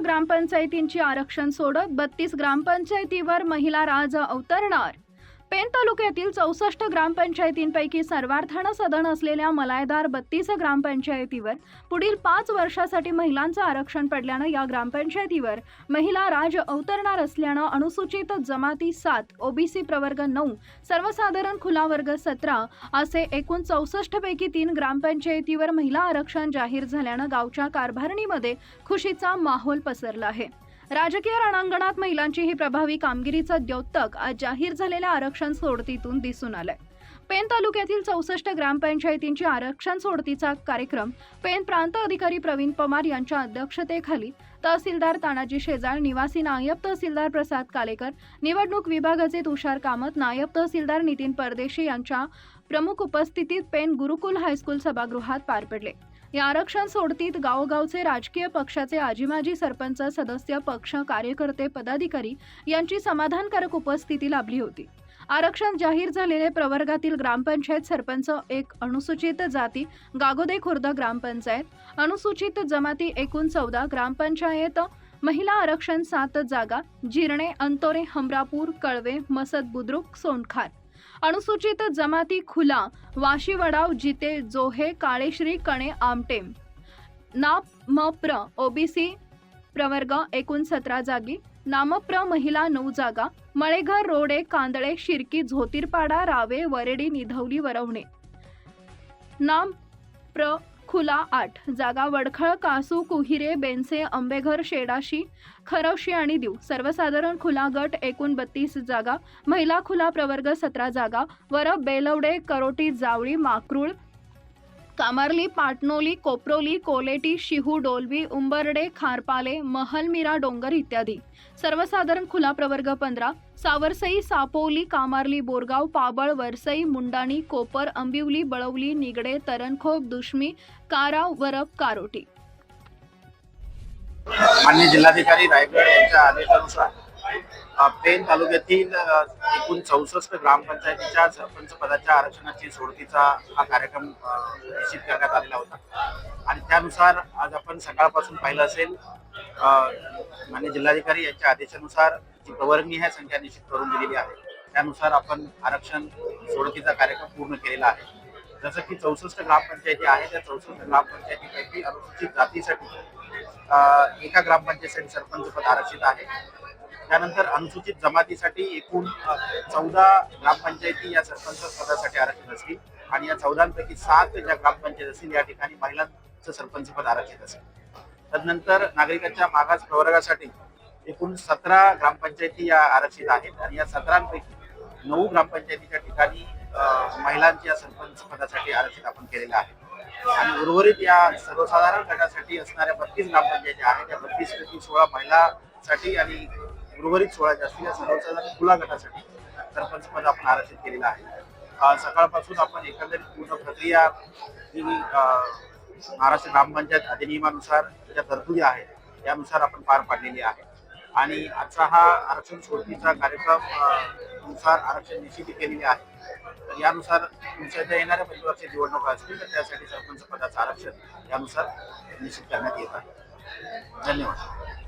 ग्रामपंचायतींची आरक्षण सोडत 32 ग्रामपंचायतीवर महिला राज अवतरणार। पेण तालुक्यातील 64 ग्रामपंचायतींपैकी सर्वार्थानं सदन असलेल्या मलायदार 32 ग्रामपंचायतीवर पुढील 5 वर्षासाठी महिलांचं आरक्षण पडल्यानं या ग्रामपंचायतीवर महिला राज अवतरणार असल्यानं अनुसूचित जमाती 7, ओबीसी प्रवर्ग 9, सर्वसाधारण खुला वर्ग 17 असे एकूण 64 पैकी 3 ग्रामपंचायतीवर महिला आरक्षण जाहीर झाल्यानं गावच्या कारभारणीमध्ये खुशीचा माहोल पसरला आहे। राजकीय रणांगणात महिलांची ही प्रभावी कामगिरीचं द्योतक आज जाहीर झालेल्या आरक्षण सोडतीतून दिसून आलंय। पेण तालुक्यातील 64 ग्रामपंचायतींची आरक्षण सोडतीचा कार्यक्रम पेण प्रांत अधिकारी प्रवीण पवार यांच्या अध्यक्षतेखाली तहसीलदार तानाजी शेजाळ, निवासी नायब तहसीलदार प्रसाद कालेकर, निवडणूक विभागाचे तुषार कामत, नायब तहसीलदार नितीन परदेशी यांच्या प्रमुख उपस्थितीत पेण गुरुकुल हायस्कूल सभागृहात पार पडले। या आरक्षण सोडतीत गावोगावचे राजकीय पक्षाचे आजी-माजी सरपंच, सदस्य, पक्ष कार्यकर्ते, पदाधिकारी यांची समाधानकारक उपस्थिती लाभली होती। आरक्षण जाहीर झालेले प्रवर्गातील ग्रामपंचायत सरपंच 1, अनुसूचित जाती गागोदे खुर्द ग्रामपंचायत, अनुसूचित जमाती एकूण 14 ग्रामपंचायत, महिला आरक्षण 7 जागा, जिरणे, अंतोरे, हमरापूर, कळवे, मसद, बुद्रुक, सोनखार, अनुसूचित जमाती खुला वाशी, वडाव, जिते, जोहे, काळेश्री, कणे, आमटेम, नामप्र ओबीसी प्रवर्ग एकूण 17 जागी, नामप्र महिला 9 जागा, मळेघर, रोडे, कांदळे, शिर्की, झोतीरपाडा, रावे, वरेडी, निधवली, वरवणे, नामप्र खुला 8 जागा, वडखळ, कासू, कुहिरे, बेनसे, आंबेघर, शेडाशी, खरवशी आणि दीव, सर्वसाधारण खुला गट एकूण 32 जागा, महिला खुला प्रवर्ग 17 जागा, वरब, बेलवडे, करोटी, जावळी, माकरूळ, कामार्ली, पाटणोली, कोपरोली, कोलेटी, शिहू, डोलवी, उंबरडे, खारपाले, महलमीरा, डोंगर इत्यादी, सर्वसाधारण खुला प्रवर्ग 15, सावरसई, सापोली, कामार्ली, बोरगाव, पाबळ, वरसई, मुंडाणी, कोपर, अंबिवली, बळवली, निगडे, तरणखोप, दुष्मी, काराव, वरब, कारोटी। माननीय जिल्हाधिकारी रायगड यांच्या आदेशानुसार पेण तालुक्यातील एकूण 64 ग्रामपंचायतीच्या सरपंच पदाच्या आरक्षणाची सोडतीचा हा कार्यक्रम निश्चित करण्यात आलेला होता आणि त्यानुसार आज आपण सकाळपासून पाहिलं असेल माननीय जिल्हाधिकारी यांच्या आदेशानुसार जी प्रवर्गणी आहे संख्या निश्चित करून दिलेली आहे त्यानुसार आपण आरक्षण सोडतीचा कार्यक्रम पूर्ण केलेला आहे। जसं की 64 ग्रामपंचायती आहे त्या 64 ग्रामपंचायतीपैकी अनुसूचित जातीसाठी एका ग्रामपंचायतीसाठी सरपंच पद आरक्षित आहे। त्यानंतर अनुसूचित जमातीसाठी एकूण 14 ग्रामपंचायती या सरपंच पदासाठी आरक्षित असतील आणि या 14 पैकी 7 ज्या ग्रामपंचायत असतील या ठिकाणी महिलांचं सरपंच पद आरक्षित असेल। तदनंतर नागरिकांच्या मागास प्रवर्गासाठी एकूण 17 ग्रामपंचायती या आरक्षित आहेत आणि या 17 पैकी 9 ग्रामपंचायतीच्या ठिकाणी महिलांच्या सरपंच पदासाठी आरक्षित आपण केलेलं आहे आणि उर्वरित या सर्वसाधारण गटासाठी असणाऱ्या 32 ग्रामपंचायती आहेत त्या 32 पैकी 16 महिलांसाठी आणि उर्वरित 16 जास्तीत सर्वसाधारण खुला गटासाठी सरपंच पद आपण आरक्षित केलेलं आहे। सकाळपासून आपण एकंदरीत पूर्ण प्रक्रिया ही महाराष्ट्र ग्रामपंचायत अधिनियमानुसार ज्या तरतुदी आहेत त्यानुसार आपण पार पाडलेली आहे आणि आजचा हा आरक्षण सोडतीचा कार्यक्रम नुसार आरक्षण निश्चित केलेले आहे। तर यानुसार तुमच्या येणाऱ्या पंचवार्षिक निवडणुका असतील तर त्यासाठी सरपंच पदाचं आरक्षण यानुसार निश्चित करण्यात येत आहे। धन्यवाद।